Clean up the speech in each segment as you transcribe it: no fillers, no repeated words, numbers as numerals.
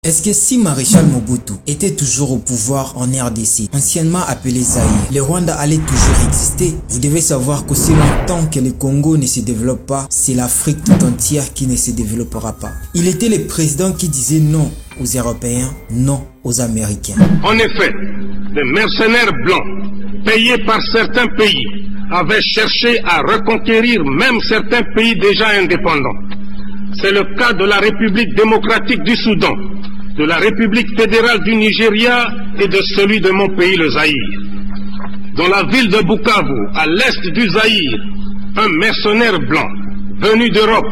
Est-ce que si Maréchal Mobutu était toujours au pouvoir en RDC, anciennement appelé Zaïre, le Rwanda allait toujours exister? Vous devez savoir qu'aussi longtemps que le Congo ne se développe pas, c'est l'Afrique tout entière qui ne se développera pas. Il était le président qui disait non aux Européens, non aux Américains. En effet, des mercenaires blancs, payés par certains pays, avaient cherché à reconquérir même certains pays déjà indépendants. C'est le cas de la République démocratique du Soudan, de la République fédérale du Nigeria et de celui de mon pays, le Zaïre. Dans la ville de Bukavu, à l'est du Zaïre, un mercenaire blanc venu d'Europe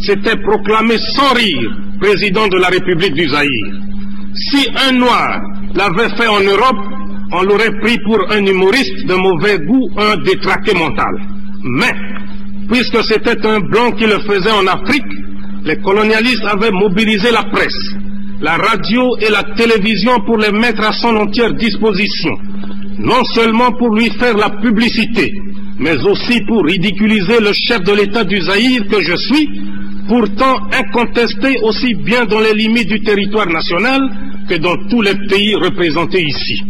s'était proclamé sans rire président de la République du Zaïre. Si un noir l'avait fait en Europe, on l'aurait pris pour un humoriste de mauvais goût, un détraqué mental. Mais, puisque c'était un blanc qui le faisait en Afrique, les colonialistes avaient mobilisé la presse, la radio et la télévision pour les mettre à son entière disposition, non seulement pour lui faire la publicité, mais aussi pour ridiculiser le chef de l'État du Zaïre que je suis, pourtant incontesté aussi bien dans les limites du territoire national que dans tous les pays représentés ici.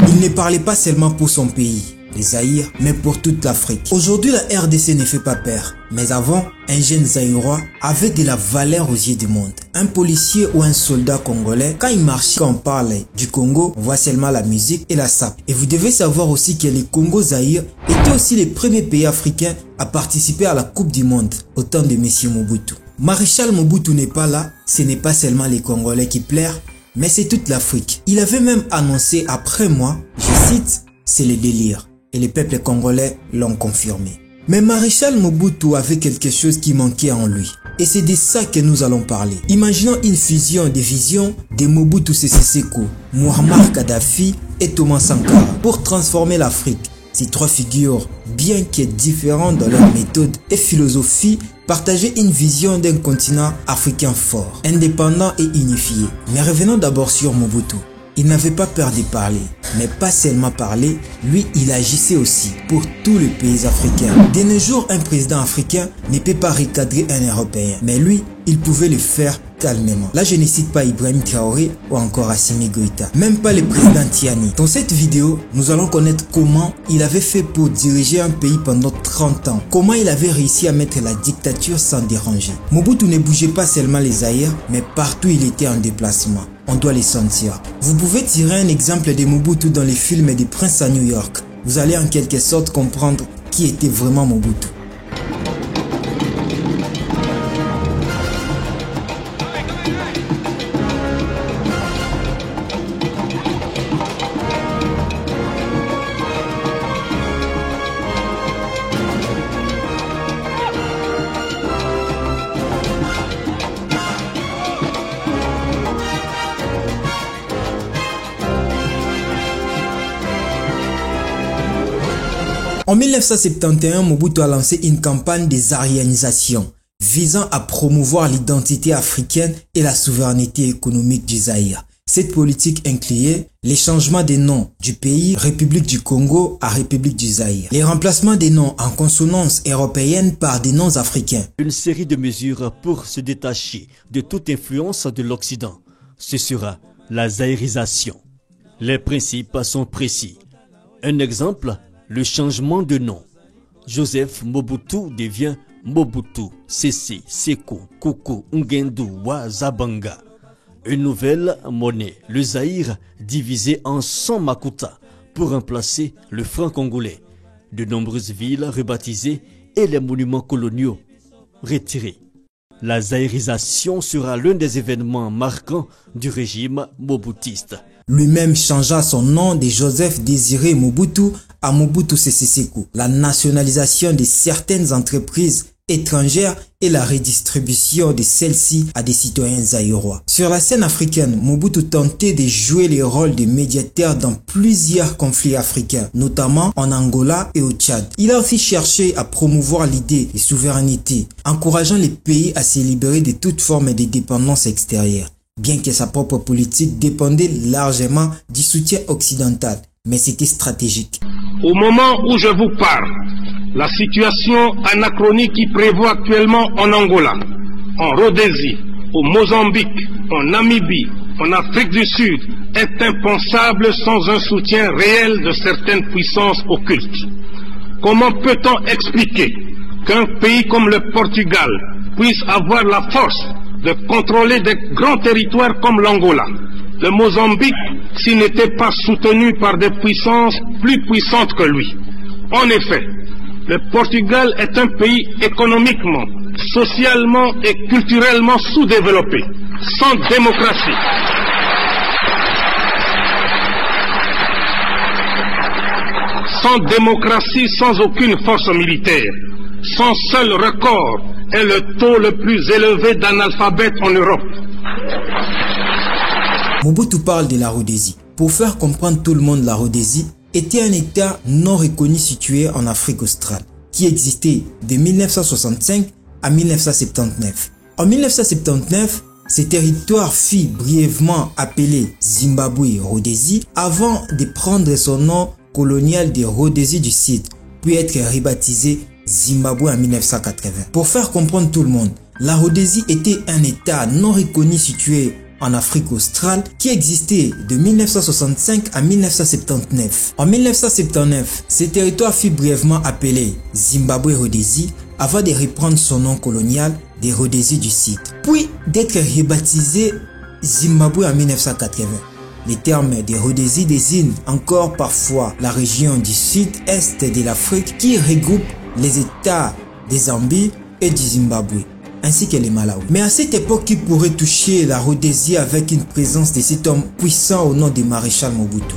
Il ne parlait pas seulement pour son pays, le Zaïre, mais pour toute l'Afrique. Aujourd'hui, la RDC ne fait pas peur. Mais avant, un jeune Zaïrois avait de la valeur aux yeux du monde. Un policier ou un soldat congolais, quand il marchait, quand on parle du Congo, on voit seulement la musique et la sape. Et vous devez savoir aussi que le Congo-Zaïre était aussi le premier pays africain à participer à la Coupe du Monde au temps de M. Mobutu. Maréchal Mobutu n'est pas là, ce n'est pas seulement les Congolais qui pleurent, mais c'est toute l'Afrique. Il avait même annoncé après moi, je cite, c'est le délire. Et les peuples congolais l'ont confirmé. Mais Maréchal Mobutu avait quelque chose qui manquait en lui. Et c'est de ça que nous allons parler. Imaginons une fusion des visions de Mobutu Sese Seko, Muammar Kadhafi et Thomas Sankara pour transformer l'Afrique. Ces trois figures, bien que différentes dans leur méthode et philosophie, partageaient une vision d'un continent africain fort, indépendant et unifié. Mais revenons d'abord sur Mobutu. Il n'avait pas peur de parler, mais pas seulement parler, lui il agissait aussi pour tous les pays africains. De nos jours, un président africain ne peut pas recadrer un Européen, mais lui, il pouvait le faire calmement. Là, je ne cite pas Ibrahim Traoré ou encore Assimi Goïta, même pas le président Tiani. Dans cette vidéo, nous allons connaître comment il avait fait pour diriger un pays pendant 30 ans, comment il avait réussi à mettre la dictature sans déranger. Mobutu ne bougeait pas seulement les Zaïre, mais partout il était en déplacement. On doit les sentir. Vous pouvez tirer un exemple de Mobutu dans les films des princes à New York. Vous allez en quelque sorte comprendre qui était vraiment Mobutu. En 1971, Mobutu a lancé une campagne de zaïanisation visant à promouvoir l'identité africaine et la souveraineté économique du Zaïre. Cette politique incluait les changements des noms du pays République du Congo à République du Zaïre, les remplacements des noms en consonance européenne par des noms africains. Une série de mesures pour se détacher de toute influence de l'Occident. Ce sera la zaïrisation. Les principes sont précis. Un exemple, le changement de nom. Joseph Mobutu devient Mobutu Sese Seko Koko Ngendu wa Zabanga. Une nouvelle monnaie, le Zaïre, divisé en 100 makuta pour remplacer le franc congolais. De nombreuses villes rebaptisées et les monuments coloniaux retirés. La zaïrisation sera l'un des événements marquants du régime mobutiste. Lui-même changea son nom de Joseph Désiré Mobutu à Mobutu Sese Seko. La nationalisation de certaines entreprises étrangères et la redistribution de celles-ci à des citoyens zaïrois. Sur la scène africaine, Mobutu tentait de jouer le rôle de médiateur dans plusieurs conflits africains, notamment en Angola et au Tchad. Il a aussi cherché à promouvoir l'idée de souveraineté, encourageant les pays à se libérer de toute forme de dépendance extérieure, bien que sa propre politique dépendait largement du soutien occidental, mais c'était stratégique. Au moment où je vous parle, la situation anachronique qui prévaut actuellement en Angola en Rhodésie, au Mozambique, en Namibie, en Afrique du Sud, est impensable sans un soutien réel de certaines puissances occultes. Comment peut-on expliquer qu'un pays comme le Portugal puisse avoir la force de contrôler des grands territoires comme l'Angola, le Mozambique, s'il n'était pas soutenu par des puissances plus puissantes que lui? En effet, le Portugal est un pays économiquement, socialement et culturellement sous-développé, sans démocratie. Sans démocratie, sans aucune force militaire. Son seul record est le taux le plus élevé d'analphabètes en Europe. Mobutu parle de la Rhodésie. Pour faire comprendre tout le monde, la Rhodésie était un État non reconnu situé en Afrique australe, qui existait de 1965 à 1979. En 1979, ce territoire fut brièvement appelé Zimbabwe-Rhodésie avant de prendre son nom colonial de Rhodésie du Sud, puis être rebaptisé Zimbabwe en 1980. Pour faire comprendre tout le monde, la Rhodésie était un État non reconnu situé en Afrique australe qui existait de 1965 à 1979. En 1979, ce territoire fut brièvement appelé Zimbabwe-Rhodésie avant de reprendre son nom colonial de Rhodésie du Sud, puis d'être rebaptisé Zimbabwe en 1980. Les termes de Rhodésie désignent encore parfois la région du sud-est de l'Afrique qui regroupe les États de Zambie et du Zimbabwe, ainsi que les Malawi. Mais à cette époque, qui pourrait toucher la Rhodésie avec une présence de cet homme puissant au nom de Maréchal Mobutu?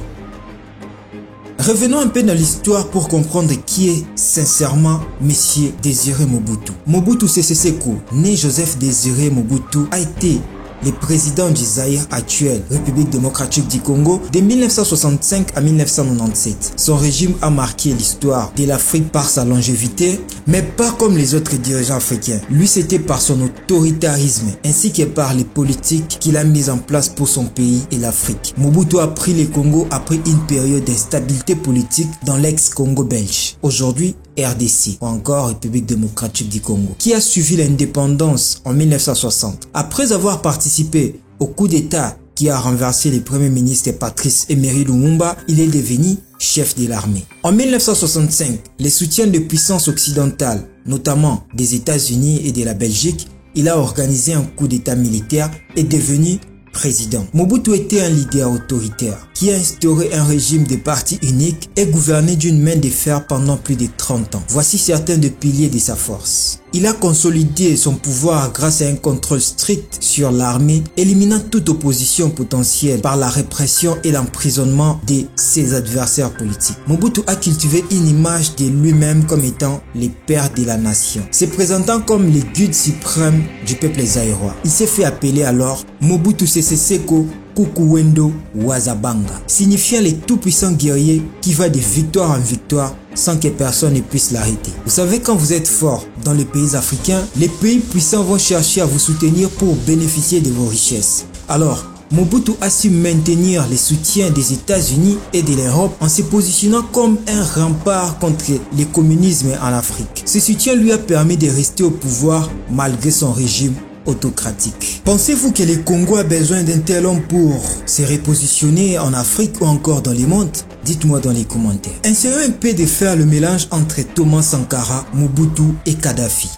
Revenons un peu dans l'histoire pour comprendre qui est sincèrement Monsieur Désiré Mobutu. Mobutu Sese Seko, né Joseph Désiré Mobutu, a été le président du Zaïre actuel, République démocratique du Congo, de 1965 à 1997. Son régime a marqué l'histoire de l'Afrique par sa longévité, mais pas comme les autres dirigeants africains. Lui, c'était par son autoritarisme, ainsi que par les politiques qu'il a mises en place pour son pays et l'Afrique. Mobutu a pris le Congo après une période d'instabilité politique dans l'ex-Congo belge, aujourd'hui RDC, ou encore République démocratique du Congo, qui a suivi l'indépendance en 1960. Après avoir participé au coup d'État qui a renversé le premier ministre Patrice Emery Lumumba, il est devenu chef de l'armée. En 1965, les soutiens de puissances occidentales, notamment des États-Unis et de la Belgique, il a organisé un coup d'État militaire et est devenu président. Mobutu était un leader autoritaire qui a instauré un régime de parti unique et gouverné d'une main de fer pendant plus de 30 ans. Voici certains des piliers de sa force. Il a consolidé son pouvoir grâce à un contrôle strict sur l'armée, éliminant toute opposition potentielle par la répression et l'emprisonnement de ses adversaires politiques. Mobutu a cultivé une image de lui-même comme étant le père de la nation, se présentant comme le guide suprême du peuple zaïrois. Il s'est fait appeler alors Mobutu Sese Seko Kukuwendo Wazabanga, signifiant le tout-puissant guerrier qui va de victoire en victoire sans que personne ne puisse l'arrêter. Vous savez, quand vous êtes fort dans les pays africains, les pays puissants vont chercher à vous soutenir pour bénéficier de vos richesses. Alors, Mobutu a su maintenir le soutien des États-Unis et de l'Europe en se positionnant comme un rempart contre le communisme en Afrique. Ce soutien lui a permis de rester au pouvoir malgré son régime autocratique. Pensez-vous que le Congo a besoin d'un tel homme pour se repositionner en Afrique ou encore dans le monde? Dites-moi dans les commentaires. Essayons un peu de faire le mélange entre Thomas Sankara, Mobutu et Kadhafi.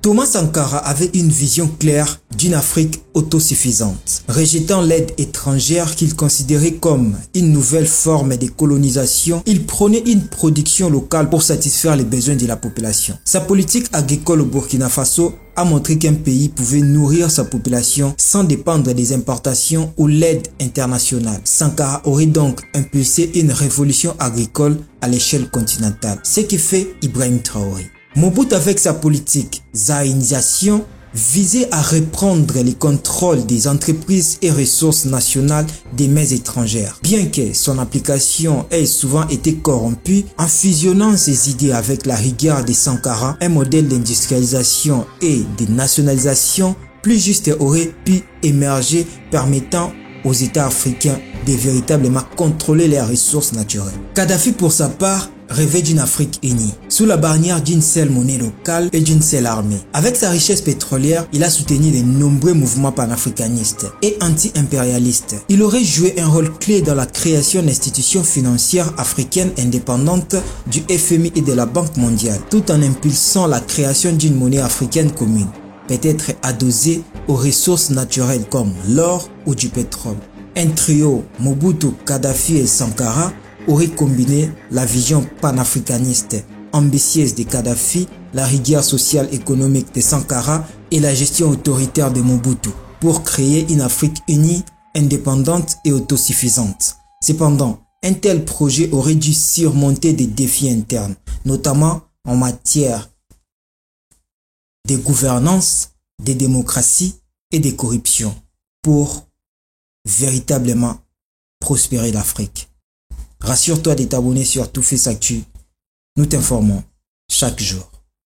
Thomas Sankara avait une vision claire d'une Afrique autosuffisante, rejetant l'aide étrangère qu'il considérait comme une nouvelle forme de colonisation. Il prônait une production locale pour satisfaire les besoins de la population. Sa politique agricole au Burkina Faso a montré qu'un pays pouvait nourrir sa population sans dépendre des importations ou l'aide internationale. Sankara aurait donc impulsé une révolution agricole à l'échelle continentale, ce qui fait Ibrahim Traoré. Mobutu, avec sa politique zaïnisation, visait à reprendre le contrôle des entreprises et ressources nationales des mains étrangères. Bien que son application ait souvent été corrompue, en fusionnant ses idées avec la rigueur de Sankara, un modèle d'industrialisation et de nationalisation plus juste aurait pu émerger, permettant aux États africains de véritablement contrôler leurs ressources naturelles. Kadhafi, pour sa part, rêvait d'une Afrique unie, sous la bannière d'une seule monnaie locale et d'une seule armée. Avec sa richesse pétrolière, il a soutenu de nombreux mouvements panafricanistes et anti-impérialistes. Il aurait joué un rôle clé dans la création d'institutions financières africaines indépendantes du FMI et de la Banque mondiale, tout en impulsant la création d'une monnaie africaine commune, peut-être adossée aux ressources naturelles comme l'or ou du pétrole. Un trio, Mobutu, Kadhafi et Sankara, aurait combiné la vision panafricaniste ambitieuse de Kadhafi, la rigueur sociale économique de Sankara et la gestion autoritaire de Mobutu pour créer une Afrique unie, indépendante et autosuffisante. Cependant, un tel projet aurait dû surmonter des défis internes, notamment en matière de gouvernance, de démocratie et de corruption, pour véritablement prospérer l'Afrique. Rassure-toi de t'abonner sur Toufist Actu. Nous t'informons chaque jour.